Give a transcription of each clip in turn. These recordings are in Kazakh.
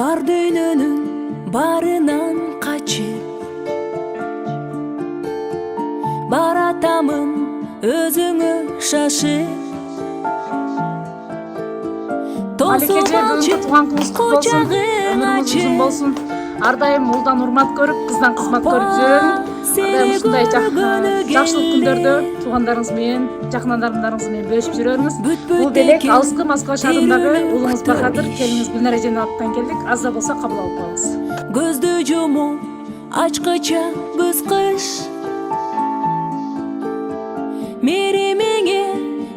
бар дүйнөнүн барынан качып баратамын өзүңө шашып Малекеже бүгүнкү туган куңуз куту болсун. Өмүрүңүз узун болсун. Ар дайым улдан урмат көрүп, кыздан кызмат көрүп жүрөм. Ар дайым ушундай жакшылык күндөрдө туугандарыңыз менен, жакын адамдарыңыз менен бөлүшүп жүрөрүңүз. Бул делек алыскы Москва шаарындагы уулуңуз Бахадыр, келиниңиз Гүлнар эженин атынан келдик. Аз да болсо кабыл алып коебуз. Көздү жумуп ачкыча көз кыш меремеңе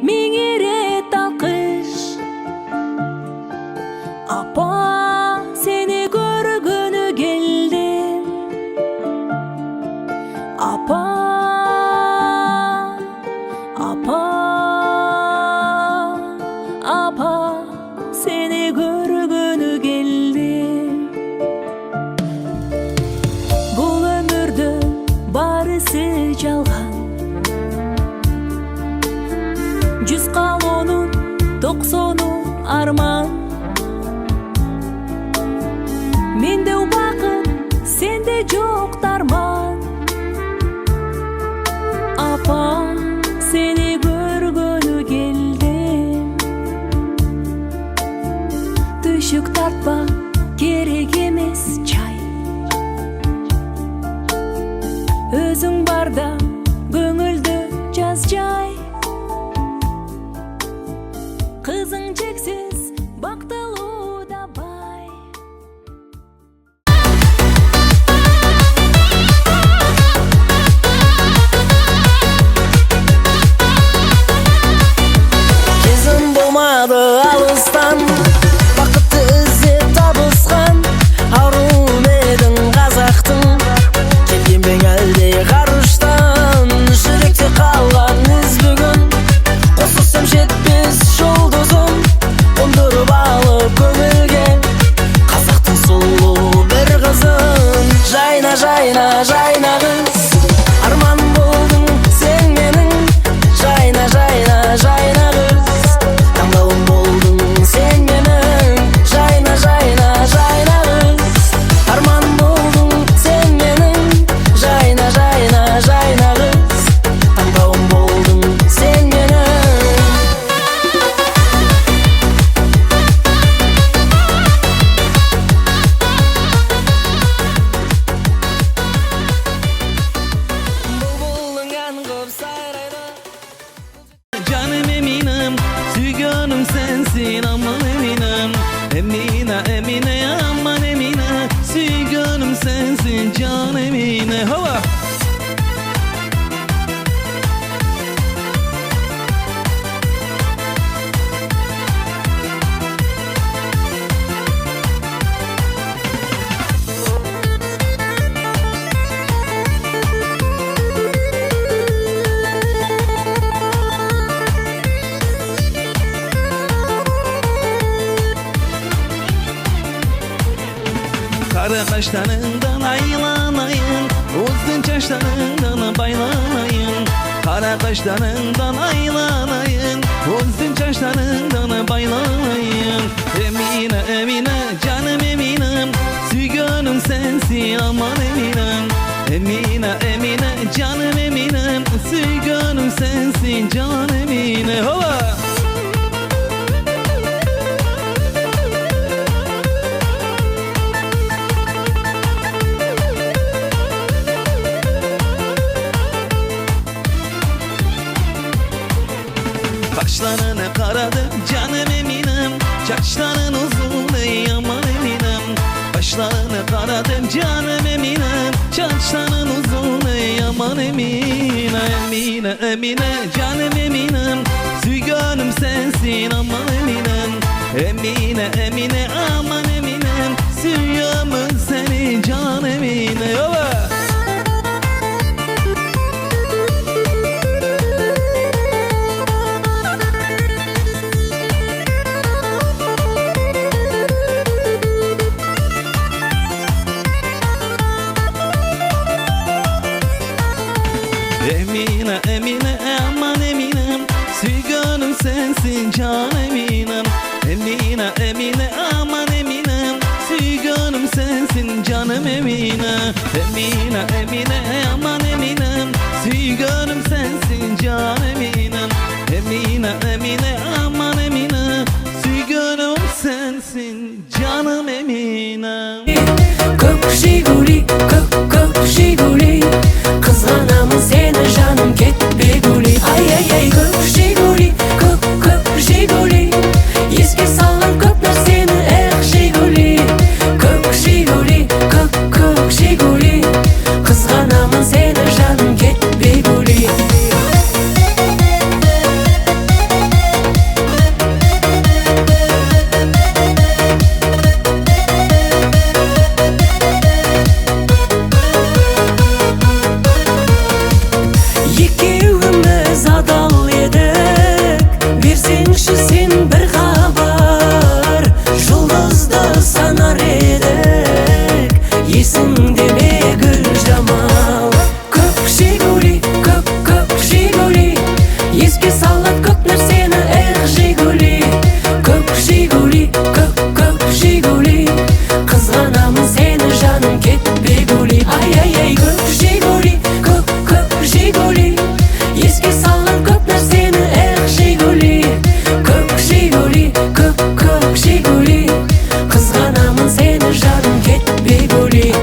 миң ирет алкыш. Апа, сени көргөнү келдим. Апа, апа, апа, сени көргөнү келдим. Бул өмүрдө барысы жалган. 100 калоонун 90 арман. Менде убакыт, сенде жок дарман. Апа, сени көргөнү келдим. Түшүк тартпа, керек эмес чай. Өзүң барда көңүлдө жаз жай. Кызың чексиз бактылуу да бай. Кезім болмады алыстан, бақытты іздеп табысқан. Арум едің қазақтың, келген бең әлде ғарыштан. Жүректе қалған із бүгін, қосылсам жетпес жұлдызым. Қондырып алып көңілге қазақтың сұлу бір қызын. Жайна, жайна, жайна қыз, арман болдың сен менің. Жайна, жайна, жайна қыз, таңдауым болдың сен менің. Жайна, жайна, жайна қыз, арман болдың сен менің. Жайна, жайна, жайна қыз, таңдауым болдың сен менің. Бұлбұлың ән қып сайрайды. Canım eminim, sügönüm sensin aman eminim. Emine, Emine, aman Emine, sügönüm sensin can Emine. Hava! Kara kaşlarından aylanayım, uzun çaşlarından baylanayım. Kara kaşlarından aylanayım, uzun çaşlarından baylanayım. Emine, Emine, canım Eminem, sügönüm sensin aman Eminem. Emine, Emine, canım Eminem, sügönüm sensin can Emine. Hova! Kaşlarını karadı canım Eminem, saçların uzun ey aman Eminem. Kaşlarını karadı canım Eminem, saçların uzun ey aman Emine. Emine, Emine, canım Eminem, sügönüm sensin aman Eminem. Emine, Emine, aman Eminem, sügönüm seni can Emine. Yova! Emine, Emine, aman Eminem, sügönüm sensin can Eminem. Emine, Emine, aman Eminem, sügönüm sensin canım Emine. Emine Emine aman Eminem, süygönüm sensin can Eminem. Emine Emine aman Emine, süygönüm sensin canım Eminem. Kök Jiguli, kök Jiguli, kızganamın seni canım ketpe guli. Ay ay ay kök Jiguli, kök Jiguli, esке салган көп нәрсені эх Жигули. Kök Jiguli, kök Jiguli, kızganamın seni canım ketpe guli. Екеуіміз адал едік, берсеңші сен бір хабар. Жұлдызды санар едік, есіңде ме Гүлжамал. Көк Жигули, көк Жигули, еске салады көп нәрсені эх Жигули. Көк Жигули, көк Жигули, қызғанамын сені жаным кетпе гули. Ай ай ай көк Жигули, көк Жигули, еске салған көп нәрсені эх Жигули. Көк Жигули, көк Жигули, қызғанамын сені жаным кетпе гули.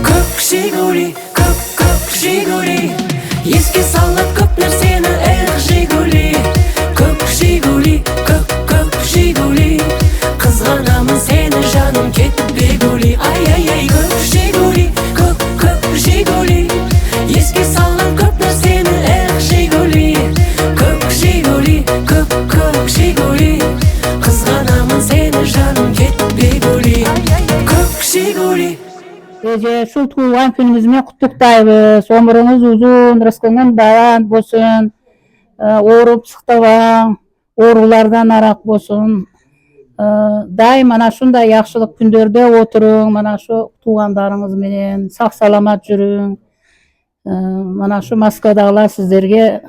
Көк Жигули, көк Жигули, еске салады көп нәрсені эх Жигули. Көк Жигули, көк Жигули, қызғанамын сені жаным кетпе гули. Ай ай ай көк Жигули, көк Жигули, еске салған көп нәрсені эх Жигули. Көк Жигули, көк Жигули, қызғанамын сені жаным кетпе гули. Көк Жигули. Ушул туулган күнүңүз куттуктайбыз. Өмүрүңүз узун, рызкыңыз баян болсун. Ооруп сыктабаң, оорулардан арак болсун. Дайым мана ушундай жакшылык күндөрдө отуруң, мана ушу туугандарыңыз менен сак саламат жүрүң. Мана ушу Москвадагылар сизге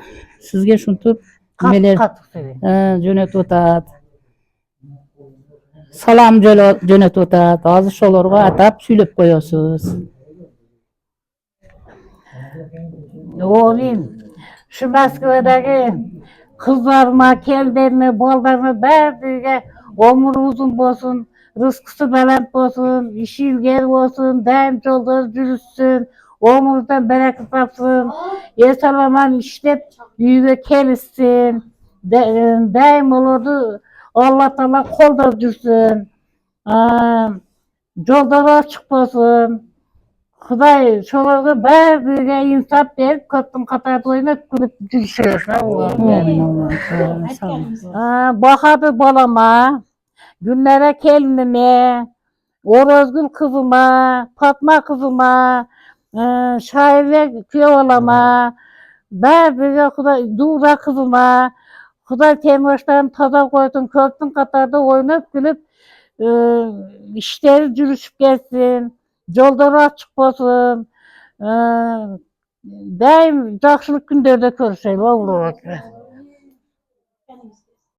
ушинтип жөнөтүп атат. Салам жөнөтүп атат. Азыр ошолорго атап сүйлөп коесуз. Oğlum, şu Moskva'daki kızlarıma, kellerime, ballarıma bärdiğe ömür uzun bolsun, rızkısı baland bolsun, işi ilgili olsun, daim yolda жүрүшsün, ömürden bereket tapsın, esalaman işlep үйгө kelişsin, daim olurdu Allah Taala kolda dursun, yolda açık bolsun. Xuday şolarga bärdiğe insap berip, köptün katarda oynap gülüp жүрүшөт. Bakadı balama, Günlere kelinime, Orozgül kızıma, Fatma kızıma, Şairle köy bärdiğe Xuday Dura kızıma, Xuday temoşlarını taza koysun, köptün katarda oynap gülüp işleri жүрүшүp gelsin. Yolları açık bolsun. Daim jakşılık günderde görüşelim.